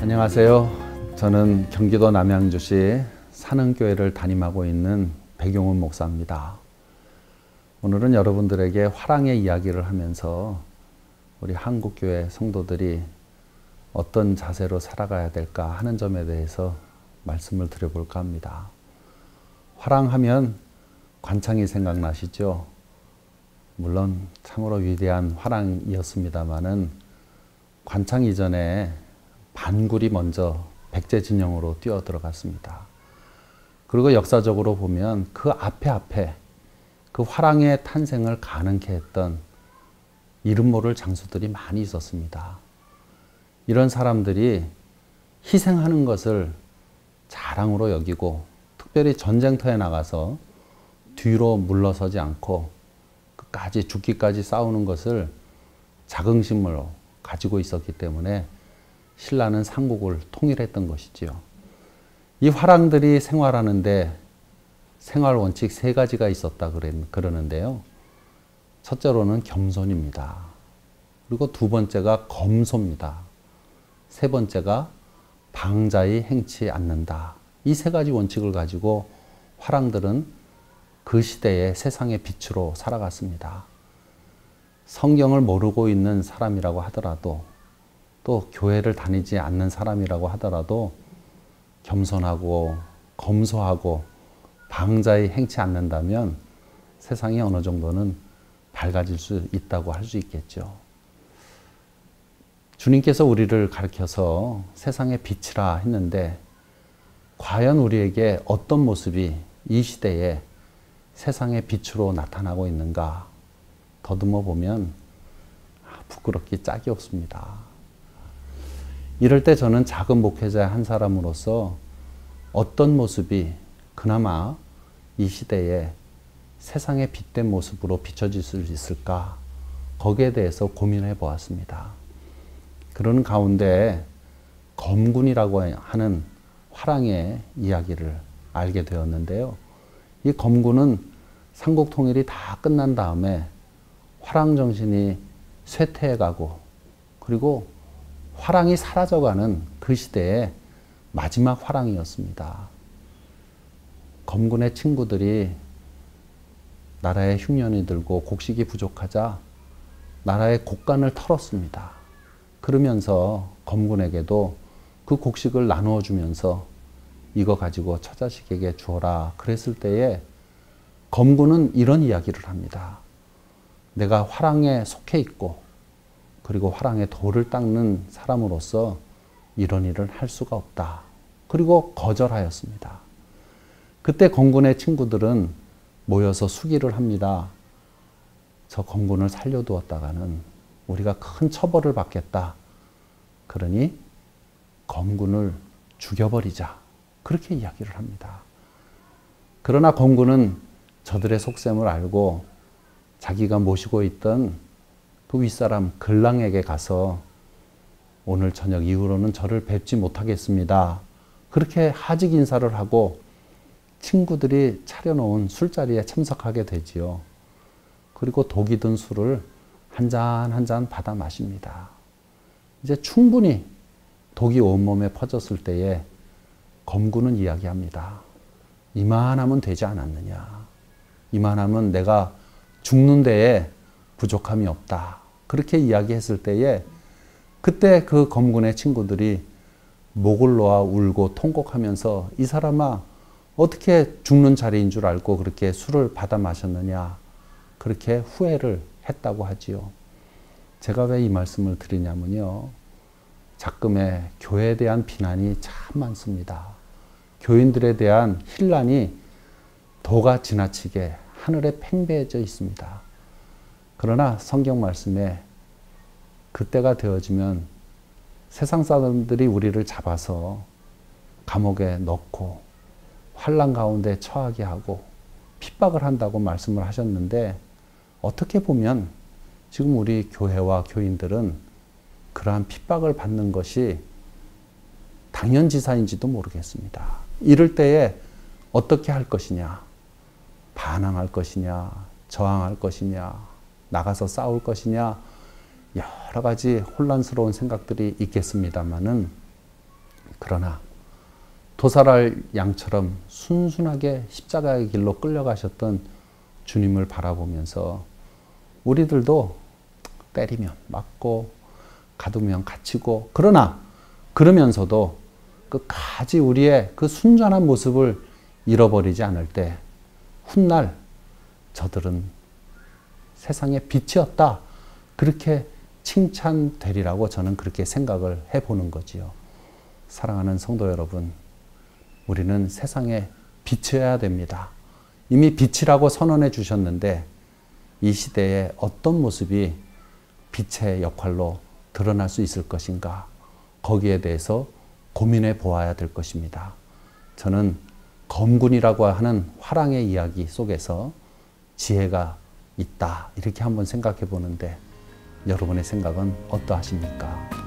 안녕하세요. 저는 경기도 남양주시 산흥교회를 담임하고 있는 백용훈 목사입니다. 오늘은 여러분들에게 화랑의 이야기를 하면서 우리 한국교회 성도들이 어떤 자세로 살아가야 될까 하는 점에 대해서 말씀을 드려볼까 합니다. 화랑하면 관창이 생각나시죠? 물론 참으로 위대한 화랑이었습니다마는 관창 이전에 반굴이 먼저 백제진영으로 뛰어 들어갔습니다. 그리고 역사적으로 보면 그 앞에 그 화랑의 탄생을 가능케 했던 이름 모를 장수들이 많이 있었습니다. 이런 사람들이 희생하는 것을 자랑으로 여기고 특별히 전쟁터에 나가서 뒤로 물러서지 않고 끝까지 죽기까지 싸우는 것을 자긍심으로 가지고 있었기 때문에 신라는 삼국을 통일했던 것이지요. 이 화랑들이 생활하는데 생활 원칙 3가지가 있었다 그러는데요. 첫째로는 겸손입니다. 그리고 두 번째가 검소입니다. 세 번째가 방자히 행치 않는다. 이 3가지 원칙을 가지고 화랑들은 그 시대의 세상의 빛으로 살아갔습니다. 성경을 모르고 있는 사람이라고 하더라도 또 교회를 다니지 않는 사람이라고 하더라도 겸손하고 검소하고 방자히 행치 않는다면 세상이 어느 정도는 밝아질 수 있다고 할 수 있겠죠. 주님께서 우리를 가르쳐서 세상의 빛이라 했는데 과연 우리에게 어떤 모습이 이 시대에 세상의 빛으로 나타나고 있는가 더듬어 보면 부끄럽기 짝이 없습니다. 이럴 때 저는 작은 목회자 한 사람으로서 어떤 모습이 그나마 이 시대에 세상의 빛된 모습으로 비춰질 수 있을까 거기에 대해서 고민해 보았습니다. 그런 가운데 검군이라고 하는 화랑의 이야기를 알게 되었는데요. 이 검군은 삼국 통일이 다 끝난 다음에 화랑 정신이 쇠퇴해 가고 그리고 화랑이 사라져가는 그 시대의 마지막 화랑이었습니다. 검군의 친구들이 나라에 흉년이 들고 곡식이 부족하자 나라의 곡간을 털었습니다. 그러면서 검군에게도 그 곡식을 나누어 주면서 이거 가지고 처자식에게 주어라 그랬을 때에 검군은 이런 이야기를 합니다. 내가 화랑에 속해 있고 그리고 화랑의 돌을 닦는 사람으로서 이런 일을 할 수가 없다. 그리고 거절하였습니다. 그때 검군의 친구들은 모여서 수기를 합니다. 저 검군을 살려두었다가는 우리가 큰 처벌을 받겠다. 그러니 검군을 죽여버리자. 그렇게 이야기를 합니다. 그러나 검군은 저들의 속셈을 알고 자기가 모시고 있던 그 윗사람 근랑에게 가서 오늘 저녁 이후로는 저를 뵙지 못하겠습니다. 그렇게 하직 인사를 하고 친구들이 차려놓은 술자리에 참석하게 되지요. 그리고 독이 든 술을 한 잔 한 잔 받아 마십니다. 이제 충분히 독이 온몸에 퍼졌을 때에 검군은 이야기합니다. 이만하면 되지 않았느냐. 이만하면 내가 죽는 데에 부족함이 없다. 그렇게 이야기했을 때에 그때 그 검군의 친구들이 목을 놓아 울고 통곡하면서 이 사람아 어떻게 죽는 자리인 줄 알고 그렇게 술을 받아 마셨느냐 그렇게 후회를 했다고 하지요. 제가 왜 이 말씀을 드리냐면요. 작금에 교회에 대한 비난이 참 많습니다. 교인들에 대한 힐난이 도가 지나치게 하늘에 팽배해져 있습니다. 그러나 성경 말씀에 그때가 되어지면 세상 사람들이 우리를 잡아서 감옥에 넣고 환난 가운데 처하게 하고 핍박을 한다고 말씀을 하셨는데 어떻게 보면 지금 우리 교회와 교인들은 그러한 핍박을 받는 것이 당연지사인지도 모르겠습니다. 이럴 때에 어떻게 할 것이냐, 반항할 것이냐, 저항할 것이냐, 나가서 싸울 것이냐 여러 가지 혼란스러운 생각들이 있겠습니다마는 그러나 도살할 양처럼 순순하게 십자가의 길로 끌려가셨던 주님을 바라보면서 우리들도 때리면 맞고 가두면 갇히고 그러나 그러면서도 끝까지 우리의 그 순전한 모습을 잃어버리지 않을 때 훗날 저들은 세상의 빛이었다. 그렇게 칭찬되리라고 저는 그렇게 생각을 해보는 거지요. 사랑하는 성도 여러분, 우리는 세상의 빛이어야 됩니다. 이미 빛이라고 선언해 주셨는데 이 시대에 어떤 모습이 빛의 역할로 드러날 수 있을 것인가? 거기에 대해서 고민해 보아야 될 것입니다. 저는 검군이라고 하는 화랑의 이야기 속에서 지혜가 있다. 이렇게 한번 생각해 보는데 여러분의 생각은 어떠하십니까?